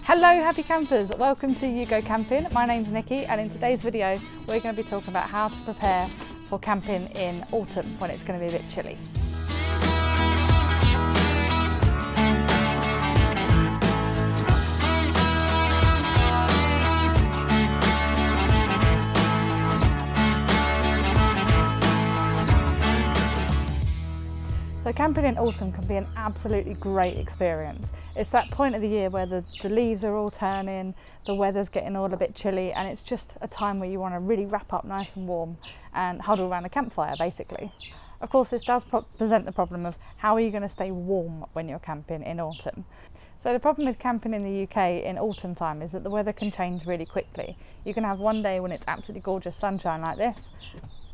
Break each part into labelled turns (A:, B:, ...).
A: Hello happy campers, welcome to Yougo Camping. My name's Nikki and in today's video we're going to be talking about how to prepare for camping in autumn when it's going to be a bit chilly. So camping in autumn can be an absolutely great experience. It's that point of the year where the leaves are all turning, the weather's getting all a bit chilly, and it's just a time where you want to really wrap up nice and warm and huddle around a campfire basically. Of course this does present the problem of how are you going to stay warm when you're camping in autumn. So the problem with camping in the UK in autumn time is that the weather can change really quickly. You can have one day when it's absolutely gorgeous sunshine like this,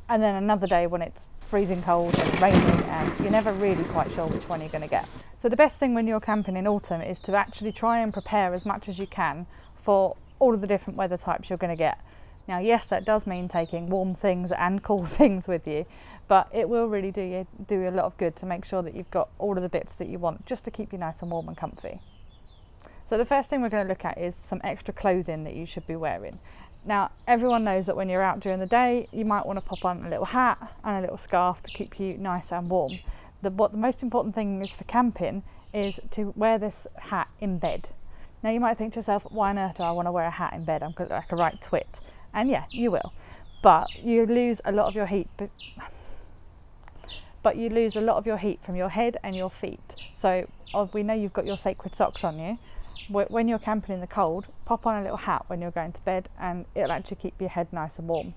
A: and then another day when it's freezing cold and raining and you're never really quite sure which one you're going to get. So the best thing when you're camping in autumn is to actually try and prepare as much as you can for all of the different weather types you're going to get. Now yes, that does mean taking warm things and cool things with you, but it will really do you a lot of good to make sure that you've got all of the bits that you want just to keep you nice and warm and comfy. So the first thing we're going to look at is some extra clothing that you should be wearing. Now everyone knows that when you're out during the day you might want to pop on a little hat and a little scarf to keep you nice and warm. What the most important thing is for camping is to wear this hat in bed. Now you might think to yourself, why on earth do I want to wear a hat in bed? I'm going to look like a right twit. And yeah, you will. But you lose a lot of your heat. But you lose a lot of your heat from your head and your feet. So we know you've got your sacred socks on you. When you're camping in the cold, pop on a little hat when you're going to bed and it'll actually keep your head nice and warm.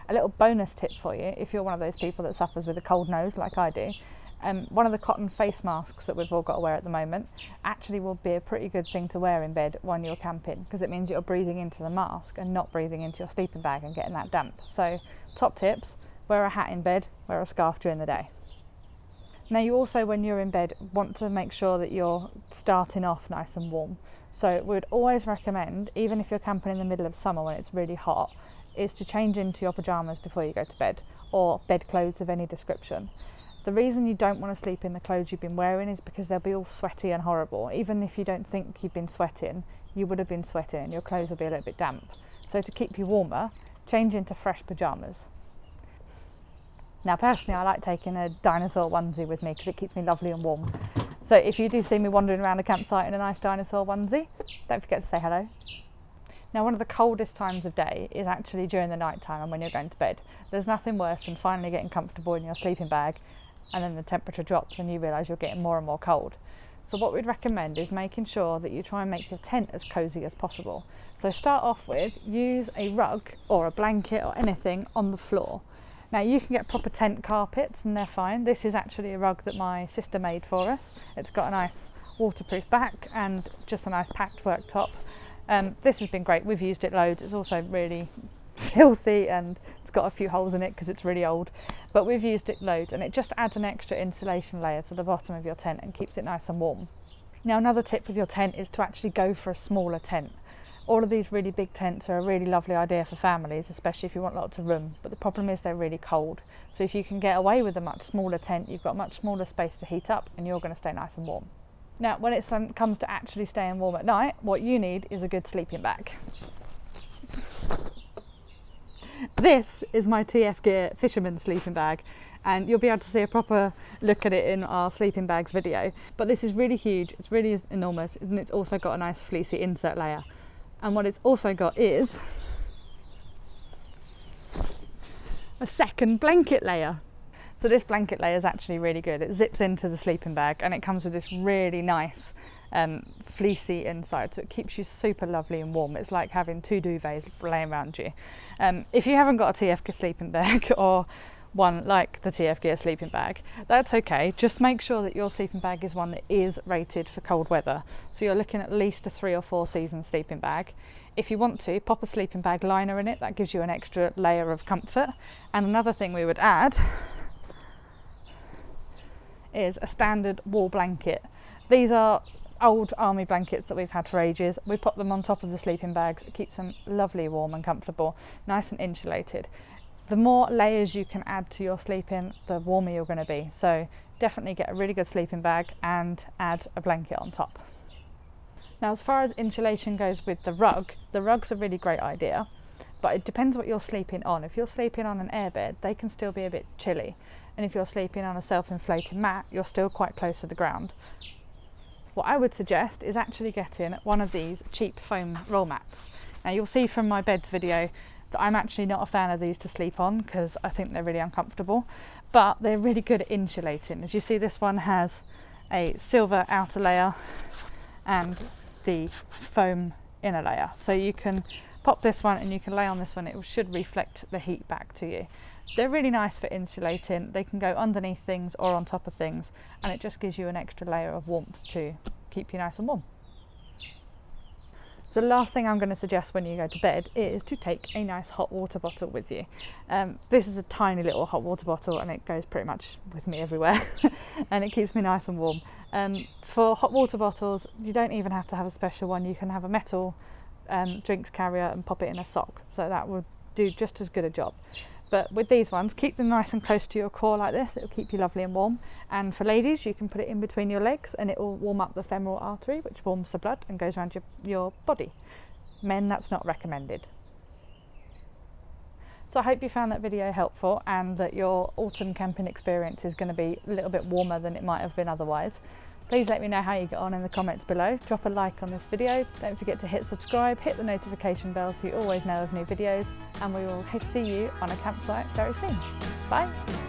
A: A little bonus tip for you, if you're one of those people that suffers with a cold nose like I do, one of the cotton face masks that we've all got to wear at the moment actually will be a pretty good thing to wear in bed when you're camping, because it means you're breathing into the mask and not breathing into your sleeping bag and getting that damp. So top tips, wear a hat in bed, wear a scarf during the day. Now you also, when you're in bed, want to make sure that you're starting off nice and warm. So we'd always recommend, even if you're camping in the middle of summer when it's really hot, is to change into your pyjamas before you go to bed, or bed clothes of any description. The reason you don't want to sleep in the clothes you've been wearing is because they'll be all sweaty and horrible. Even if you don't think you've been sweating, you would have been sweating and your clothes will be a little bit damp. So to keep you warmer, change into fresh pyjamas. Now personally I like taking a dinosaur onesie with me because it keeps me lovely and warm. So if you do see me wandering around the campsite in a nice dinosaur onesie, don't forget to say hello. Now one of the coldest times of day is actually during the night time and when you're going to bed. There's nothing worse than finally getting comfortable in your sleeping bag and then the temperature drops and you realise you're getting more and more cold. So what we'd recommend is making sure that you try and make your tent as cosy as possible. So start off with, use a rug or a blanket or anything on the floor. Now you can get proper tent carpets and they're fine. This is actually a rug that my sister made for us. It's got a nice waterproof back and just a nice patchwork top. This has been great, we've used it loads. It's also really filthy and it's got a few holes in it because it's really old, but we've used it loads and it just adds an extra insulation layer to the bottom of your tent and keeps it nice and warm. Now another tip with your tent is to actually go for a smaller tent. All of these really big tents are a really lovely idea for families, especially if you want lots of room, but the problem is they're really cold. So if you can get away with a much smaller tent, you've got a much smaller space to heat up and you're going to stay nice and warm. Now when it comes to actually staying warm at night, what you need is a good sleeping bag. This is my TF Gear Fisherman sleeping bag and you'll be able to see a proper look at it in our sleeping bags video. But this is really huge, it's really enormous, and it's also got a nice fleecy insert layer. And what it's also got is a second blanket layer. So this blanket layer is actually really good. It zips into the sleeping bag and it comes with this really nice fleecy inside, so it keeps you super lovely and warm. It's like having two duvets laying around you. If you haven't got a TF Gear sleeping bag or one like the TF Gear sleeping bag, that's okay. Just make sure that your sleeping bag is one that is rated for cold weather. So you're looking at least a 3 or 4 season sleeping bag. If you want to, pop a sleeping bag liner in it, that gives you an extra layer of comfort. And another thing we would add is a standard wall blanket. These are old army blankets that we've had for ages. We pop them on top of the sleeping bags. It keeps them lovely, warm and comfortable, nice and insulated. The more layers you can add to your sleeping, the warmer you're going to be. So definitely get a really good sleeping bag and add a blanket on top. Now, as far as insulation goes with the rug's a really great idea, but it depends what you're sleeping on. If you're sleeping on an airbed, they can still be a bit chilly. And if you're sleeping on a self-inflating mat, you're still quite close to the ground. What I would suggest is actually getting one of these cheap foam roll mats. Now, you'll see from my beds video that I'm actually not a fan of these to sleep on because I think they're really uncomfortable, but they're really good at insulating. As you see, this one has a silver outer layer and the foam inner layer. So you can pop this one and you can lay on this one. It should reflect the heat back to you. They're really nice for insulating. They can go underneath things or on top of things, and it just gives you an extra layer of warmth to keep you nice and warm. So the last thing I'm going to suggest when you go to bed is to take a nice hot water bottle with you. This is a tiny little hot water bottle and it goes pretty much with me everywhere and it keeps me nice and warm. For hot water bottles, you don't even have to have a special one. You can have a metal drinks carrier and pop it in a sock. So that would do just as good a job. But with these ones, keep them nice and close to your core like this. It'll keep you lovely and warm. And for ladies, you can put it in between your legs and it will warm up the femoral artery, which warms the blood and goes around your body. Men, that's not recommended. So I hope you found that video helpful and that your autumn camping experience is going to be a little bit warmer than it might have been otherwise. Please let me know how you get on in the comments below. Drop a like on this video. Don't forget to hit subscribe, hit the notification bell so you always know of new videos, and we will see you on a campsite very soon. Bye.